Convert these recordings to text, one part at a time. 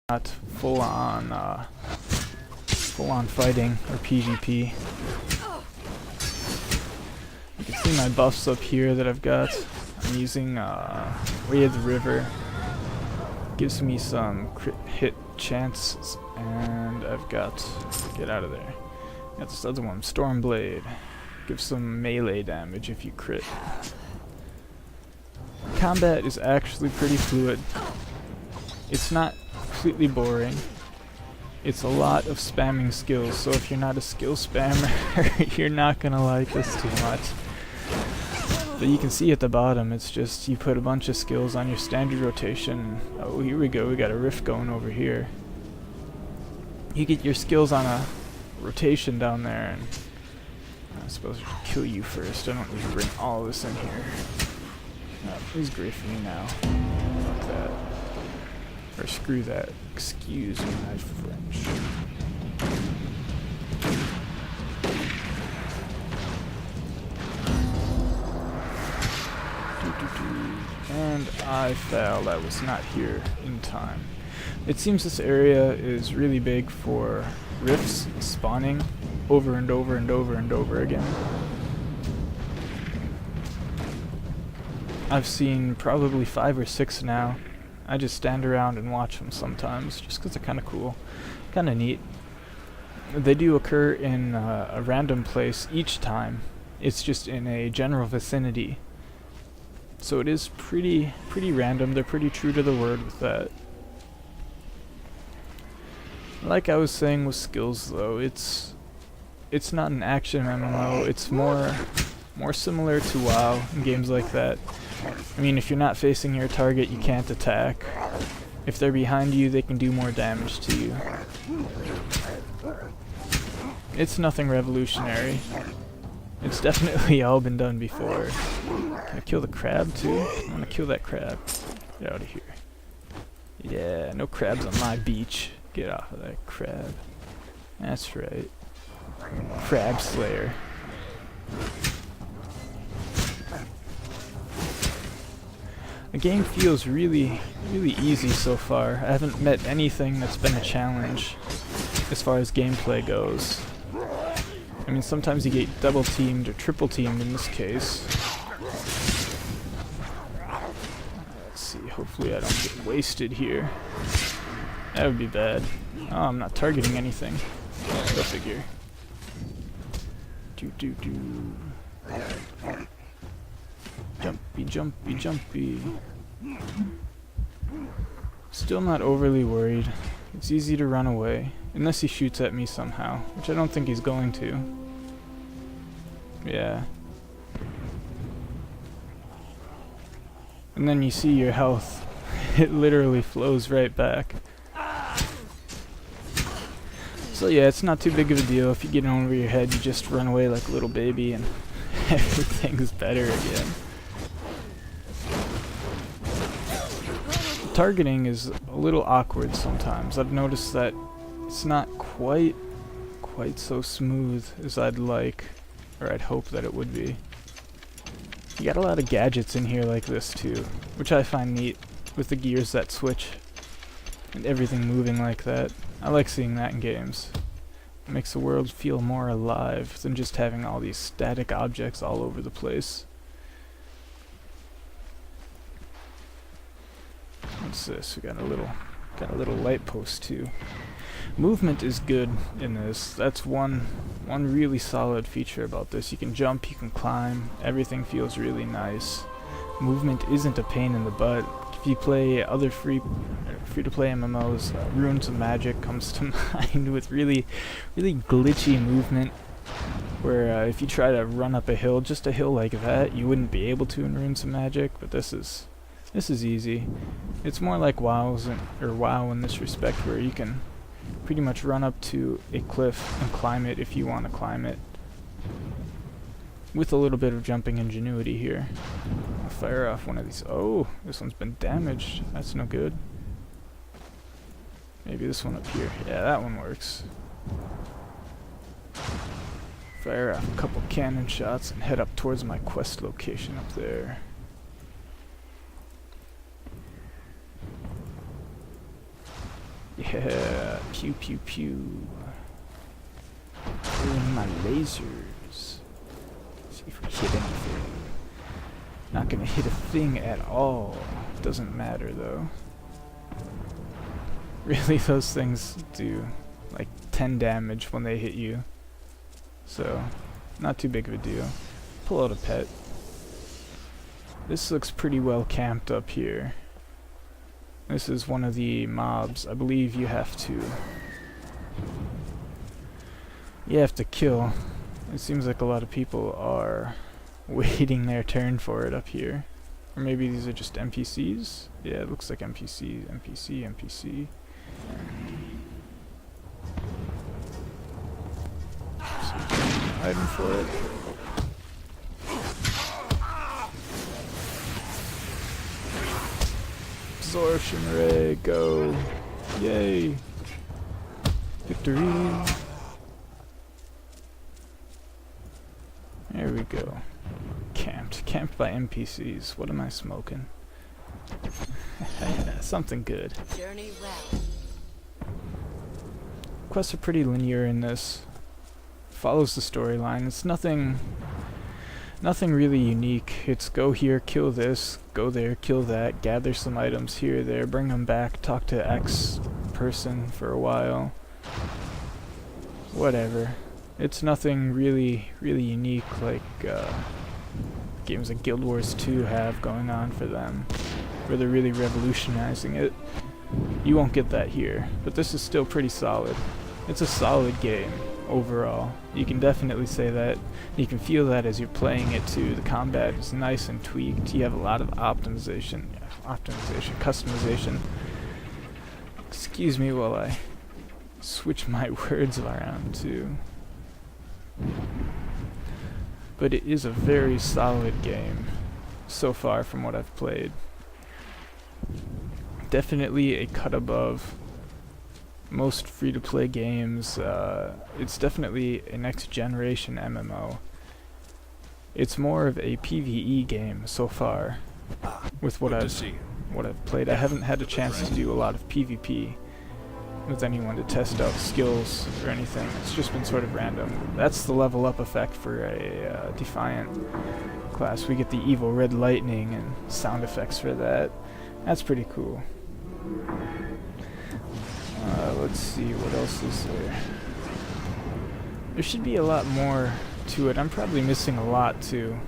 not full on fighting or PvP. You can see my buffs up here that I've got. I'm using Way of the River. Gives me some crit hit chances, and I've got, get out of there. Got this other one, Stormblade. Gives some melee damage if you crit. Combat is actually pretty fluid. It's not completely boring. It's a lot of spamming skills, so if you're not a skill spammer, you're not gonna like this too much. But you can see at the bottom, it's just you put a bunch of skills on your standard rotation. Oh, here we go, we got a rift going over here. You get your skills on a rotation down there, and I suppose I should kill you first. I don't need to bring all this in here. Oh, please grief me now. Fuck that. Or screw that. Excuse my French. And I failed. I was not here in time. It seems this area is really big for rifts spawning over and over and over and over again. I've seen probably 5 or 6 now. I just stand around and watch them sometimes, just because they're kind of cool, kind of neat. They do occur in a random place each time. It's just in a general vicinity. So it is pretty random. They're pretty true to the word with that. Like I was saying with skills, though, it's not an action MMO. It's more similar to WoW in games like that. I mean, if you're not facing your target, you can't attack. If they're behind you, they can do more damage to you. It's nothing revolutionary. It's definitely all been done before. Can I kill the crab too? I want to kill that crab. Get out of here. Yeah, no crabs on my beach. Get off of that crab. That's right. Crab Slayer. The game feels really easy so far. I haven't met anything that's been a challenge as far as gameplay goes. I mean, sometimes you get double teamed or triple teamed in this case. Let's see, hopefully I don't get wasted here. That would be bad. Oh, I'm not targeting anything. Go figure. Jumpy, jumpy. Still not overly worried. It's easy to run away, unless he shoots at me somehow, which I don't think he's going to. Yeah. And then you see your health. It literally flows right back. So yeah, it's not too big of a deal. If you get over your head, you just run away like a little baby and everything's better again. Targeting is a little awkward sometimes. I've noticed that it's not quite so smooth as I'd like, or I'd hope that it would be. You got a lot of gadgets in here like this too, which I find neat, with the gears that switch and everything moving like that. I like seeing that in games. It makes the world feel more alive than just having all these static objects all over the place. What's this? We got a little light post too. Movement is good in this. That's one really solid feature about this. You can jump, you can climb, everything feels really nice. Movement isn't a pain in the butt. If you play other free-to-play MMOs, Runes of Magic comes to mind with really glitchy movement, where if you try to run up a hill, just a hill like that, you wouldn't be able to in Runes of Magic, but this is easy. It's more like WoW in this respect, where you can pretty much run up to a cliff and climb it if you want to climb it, with a little bit of jumping ingenuity here. I'll fire off one of these. Oh, this one's been damaged. That's no good. Maybe this one up here. Yeah, that one works. Fire off a couple cannon shots and head up towards my quest location up there. Yeah, pew pew pew. Throwing my lasers. See if we hit anything. Not gonna hit a thing at all. Doesn't matter though. Really, those things do like 10 damage when they hit you. So, not too big of a deal. Pull out a pet. This looks pretty well camped up here. This is one of the mobs. I believe you have to kill. It seems like a lot of people are waiting their turn for it up here. Or maybe these are just NPCs? Yeah, it looks like NPC, NPC, NPC. Item for it. Absorption ray, go! Yay! Victory! There we go. Camped by NPCs. What am I smoking? Something good. Journey well. Quests are pretty linear in this. Follows the storyline. It's nothing really unique. It's go here, kill this, go there, kill that, gather some items here, there, bring them back, talk to X person for a while. Whatever. It's nothing really unique like games like Guild Wars 2 have going on for them, where they're really revolutionizing it. You won't get that here, but this is still pretty solid. It's a solid game overall. You can definitely say that. You can feel that as you're playing it too. The combat is nice and tweaked. You have a lot of customization. Excuse me while I switch my words around too. But it is a very solid game so far from what I've played. Definitely a cut above most free-to-play games. It's definitely a next-generation MMO. It's more of a PvE game so far with what I've played. I haven't had a chance to do a lot of PvP with anyone to test out skills or anything. It's just been sort of random. That's the level up effect for a Defiant class. We get the evil red lightning and sound effects for that. That's pretty cool. Let's see, what else is there? There should be a lot more to it. I'm probably missing a lot too.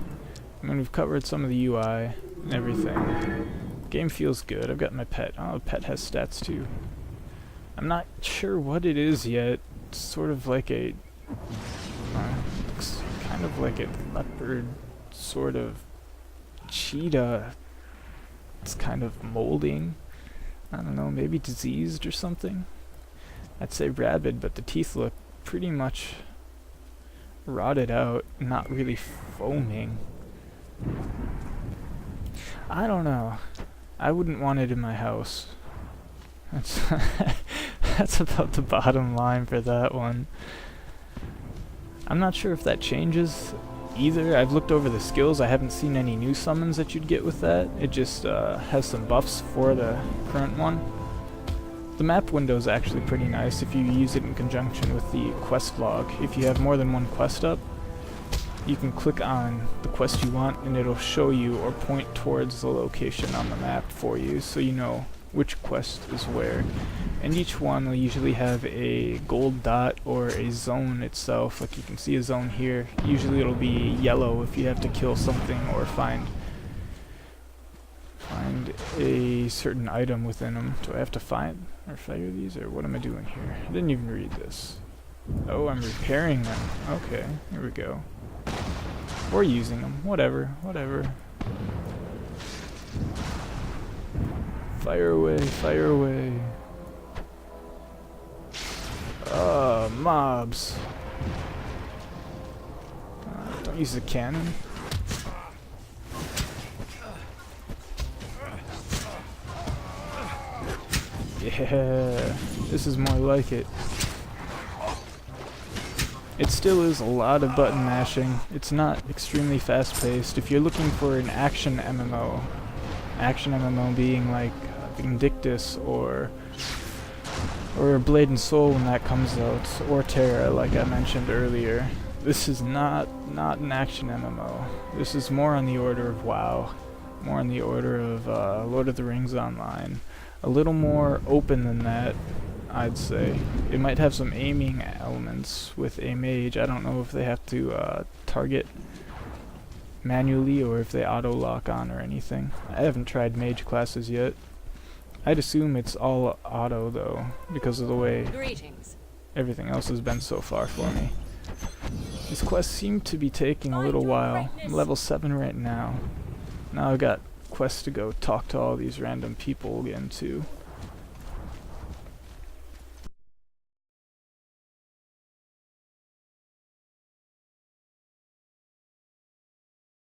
I mean, we've covered some of the UI and everything. Game feels good. I've got my pet. Oh, the pet has stats too. I'm not sure what it is yet. It's sort of like a... looks kind of like a leopard, sort of cheetah. It's kind of molding. I don't know, maybe diseased or something? I'd say rabid, but the teeth look pretty much rotted out, not really foaming. I don't know. I wouldn't want it in my house. That's that's about the bottom line for that one. I'm not sure if that changes either. I've looked over the skills. I haven't seen any new summons that you'd get with that. It just has some buffs for the current one. The map window is actually pretty nice if you use it in conjunction with the quest log. If you have more than one quest up, you can click on the quest you want and it'll show you or point towards the location on the map for you, so you know which quest is where. And each one will usually have a gold dot or a zone itself. Like you can see a zone here. Usually it'll be yellow if you have to kill something or find a certain item within them. Do I have to find or fire these, or what am I doing here? I didn't even read this. Oh, I'm repairing them. Okay, here we go. Or using them. Whatever. Fire away, fire away. Mobs. Don't use the cannon. Yeah, this is more like it. It still is a lot of button mashing. It's not extremely fast-paced. If you're looking for an action MMO being like Vindictus or or Blade and Soul when that comes out, or Telara, like I mentioned earlier. This is not an action MMO. This is more on the order of WoW, more on the order of Lord of the Rings Online. A little more open than that, I'd say. It might have some aiming elements with a mage. I don't know if they have to target manually or if they auto lock on or anything. I haven't tried mage classes yet. I'd assume it's all auto though, because of the way everything else has been so far for me. These quests seem to be taking a little while. I'm level 7 right now. Now I've got quests to go talk to all these random people again too.